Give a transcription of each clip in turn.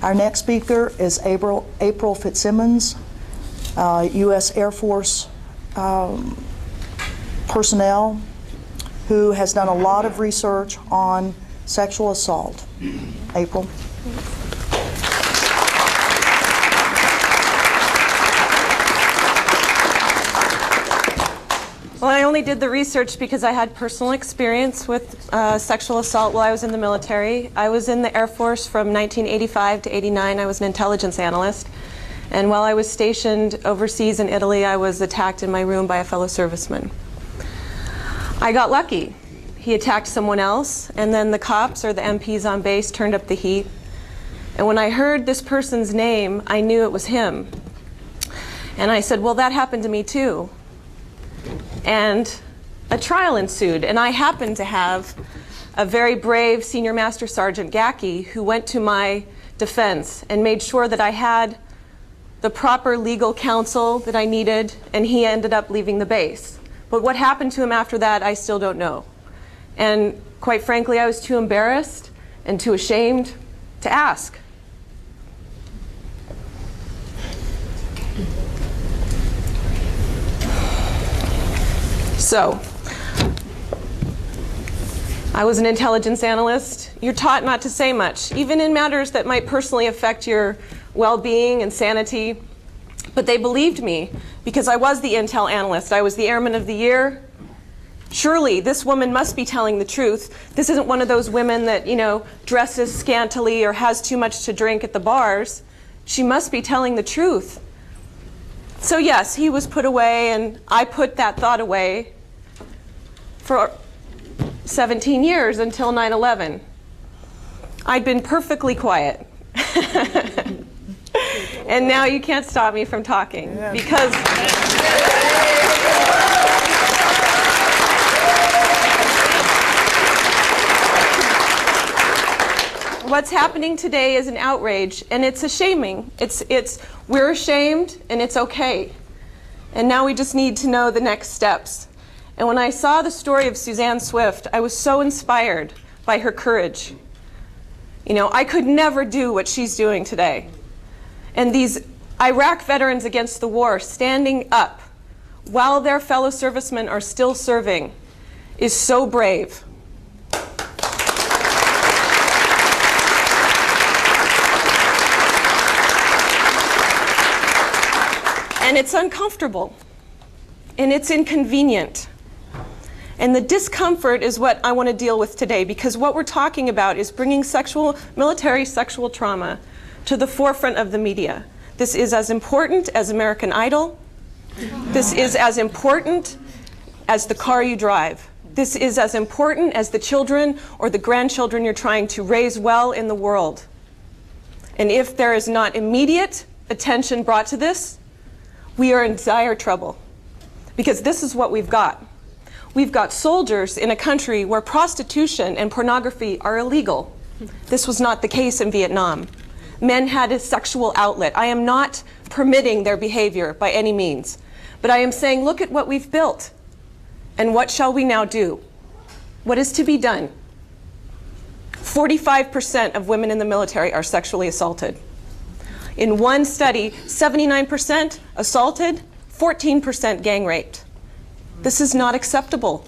Our next speaker is April Fitzsimmons, U.S. Air Force personnel who has done a lot of research on sexual assault. April. Well, I only did the research because I had personal experience with sexual assault while I was in the military. I was in the Air Force from 1985 to 89. I was an intelligence analyst. And while I was stationed overseas in Italy, I was attacked in my room by a fellow serviceman. I got lucky. He attacked someone else, and then the cops or the MPs on base turned up the heat. And when I heard this person's name, I knew it was him. And I said, well, that happened to me too. And a trial ensued, and I happened to have a very brave Senior Master Sergeant Gacky who went to my defense and made sure that I had the proper legal counsel that I needed, and he ended up leaving the base. But what happened to him after that, I still don't know. And quite frankly, I was too embarrassed and too ashamed to ask. So, I was an intelligence analyst. You're taught not to say much, even in matters that might personally affect your well-being and sanity. But they believed me because I was the intel analyst. I was the Airman of the Year. Surely, this woman must be telling the truth. This isn't one of those women that, you know, dresses scantily or has too much to drink at the bars. She must be telling the truth. So yes, he was put away, and I put that thought away for 17 years until 9/11. I'd been perfectly quiet. And now you can't stop me from talking because what's happening today is an outrage, and it's a shaming. We're ashamed, and it's okay. And now we just need to know the next steps. And when I saw the story of Suzanne Swift, I was so inspired by her courage. You know, I could never do what she's doing today. And these Iraq veterans against the war standing up while their fellow servicemen are still serving is so brave. And it's uncomfortable, and it's inconvenient. And the discomfort is what I want to deal with today, because what we're talking about is bringing military sexual trauma to the forefront of the media. This is as important as American Idol. This is as important as the car you drive. This is as important as the children or the grandchildren you're trying to raise well in the world. And if there is not immediate attention brought to this, we are in dire trouble, because this is what we've got. We've got soldiers in a country where prostitution and pornography are illegal. This was not the case in Vietnam. Men had a sexual outlet. I am not permitting their behavior by any means, but I am saying, look at what we've built, and what shall we now do? What is to be done? 45% of women in the military are sexually assaulted. In one study, 79% assaulted, 14% gang raped. This is not acceptable.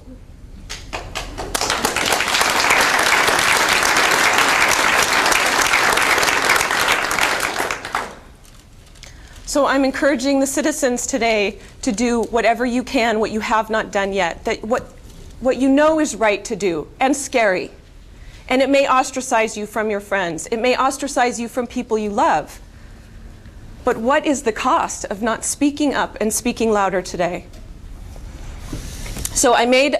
So I'm encouraging the citizens today to do whatever you can, what you have not done yet, that what you know is right to do, and scary. And it may ostracize you from your friends. It may ostracize you from people you love. But what is the cost of not speaking up and speaking louder today? So I made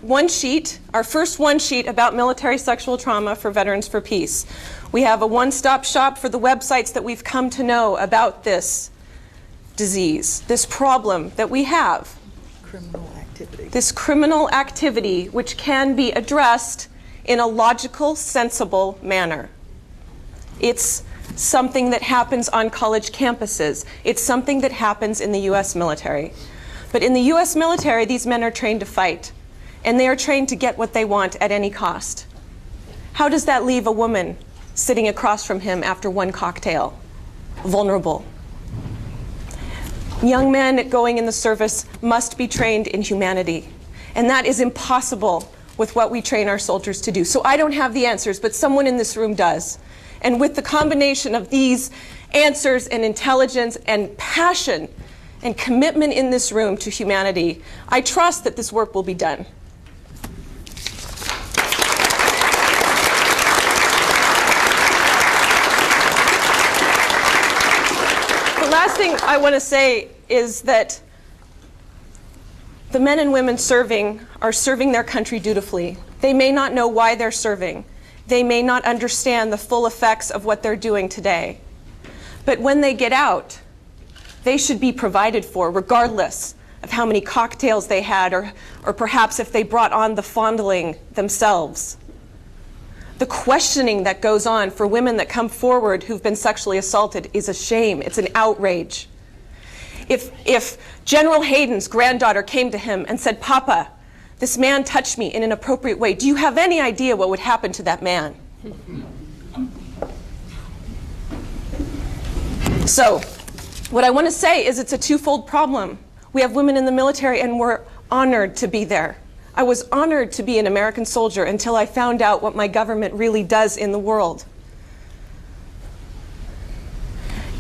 one sheet, our first one sheet about military sexual trauma for Veterans for Peace. We have a one-stop shop for the websites that we've come to know about this disease, this problem that we have. Criminal activity. This criminal activity which can be addressed in a logical, sensible manner. It's something that happens on college campuses. It's something that happens in the US military. But in the US military, these men are trained to fight, and they are trained to get what they want at any cost. How does that leave a woman sitting across from him after one cocktail, vulnerable. Young men going in the service must be trained in humanity, and that is impossible with what we train our soldiers to do. So I don't have the answers, but someone in this room does. And with the combination of these answers and intelligence and passion and commitment in this room to humanity, I trust that this work will be done. The last thing I want to say is that the men and women serving are serving their country dutifully. They may not know why they're serving. They may not understand the full effects of what they're doing today. But when they get out, they should be provided for, regardless of how many cocktails they had, or perhaps if they brought on the fondling themselves. The questioning that goes on for women that come forward who've been sexually assaulted is a shame. It's an outrage. If General Hayden's granddaughter came to him and said, "Papa, this man touched me in an appropriate way. Do you have any idea what would happen to that man?" So, what I want to say is it's a twofold problem. We have women in the military, and we're honored to be there. I was honored to be an American soldier until I found out what my government really does in the world.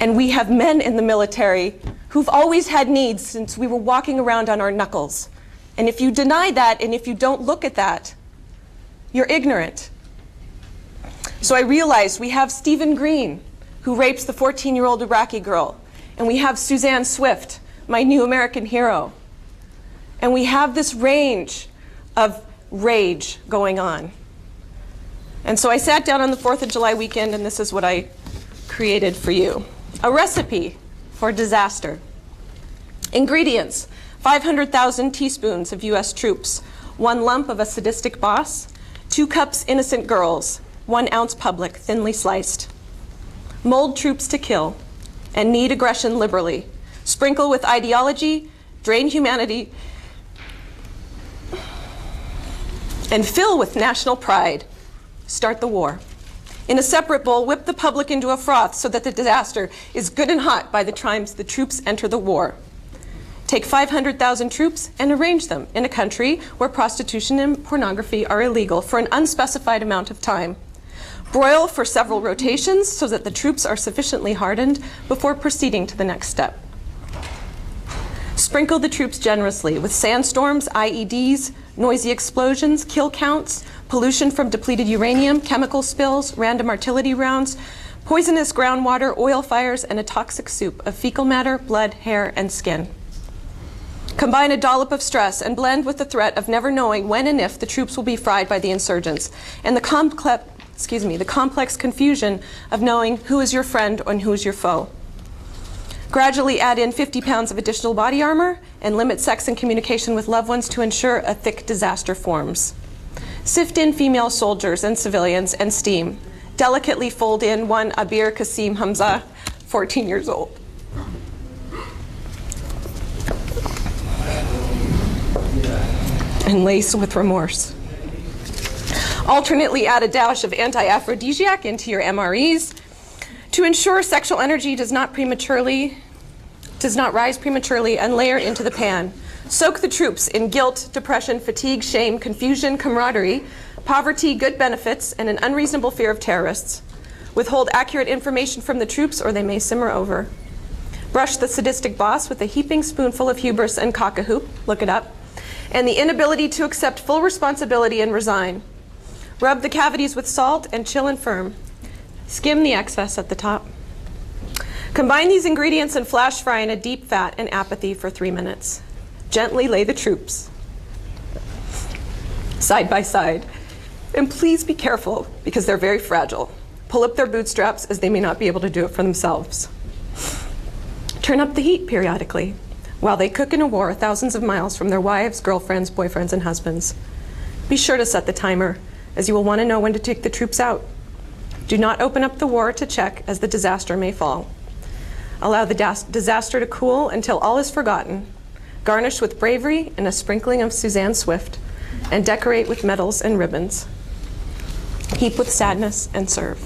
And we have men in the military who've always had needs since we were walking around on our knuckles. And if you deny that, and if you don't look at that, you're ignorant. So I realized we have Stephen Green, who rapes the 14-year-old Iraqi girl. And we have Suzanne Swift, my new American hero. And we have this range of rage going on. And so I sat down on the 4th of July weekend, and this is what I created for you. A recipe for disaster. Ingredients: 500,000 teaspoons of US troops, 1 lump of a sadistic boss, 2 cups innocent girls, 1 ounce public, thinly sliced. Mold troops to kill, and knead aggression liberally. Sprinkle with ideology, drain humanity, and fill with national pride. Start the war. In a separate bowl, whip the public into a froth so that the disaster is good and hot by the time the troops enter the war. Take 500,000 troops and arrange them in a country where prostitution and pornography are illegal for an unspecified amount of time. Broil for several rotations so that the troops are sufficiently hardened before proceeding to the next step. Sprinkle the troops generously with sandstorms, IEDs, noisy explosions, kill counts, pollution from depleted uranium, chemical spills, random artillery rounds, poisonous groundwater, oil fires, and a toxic soup of fecal matter, blood, hair, and skin. Combine a dollop of stress and blend with the threat of never knowing when and if the troops will be fried by the insurgents, and the complex confusion of knowing who is your friend and who is your foe. Gradually add in 50 pounds of additional body armor and limit sex and communication with loved ones to ensure a thick disaster forms. Sift in female soldiers and civilians and steam. Delicately fold in 1 Abir Qasim Hamza, 14 years old. And lace with remorse. Alternately add a dash of anti-aphrodisiac into your MREs to ensure sexual energy does not rise prematurely, and layer into the pan. Soak the troops in guilt, depression, fatigue, shame, confusion, camaraderie, poverty, good benefits, and an unreasonable fear of terrorists. Withhold accurate information from the troops or they may simmer over. Brush the sadistic boss with a heaping spoonful of hubris and cock-a-hoop, look it up, and the inability to accept full responsibility and resign. Rub the cavities with salt and chill and firm. Skim the excess at the top. Combine these ingredients and flash fry in a deep fat and apathy for 3 minutes. Gently lay the troops side by side. And please be careful because they're very fragile. Pull up their bootstraps as they may not be able to do it for themselves. Turn up the heat periodically while they cook in a war thousands of miles from their wives, girlfriends, boyfriends, and husbands. Be sure to set the timer, as you will want to know when to take the troops out. Do not open up the war to check, as the disaster may fall. Allow the disaster to cool until all is forgotten. Garnish with bravery and a sprinkling of Suzanne Swift, and decorate with medals and ribbons. Heap with sadness and serve.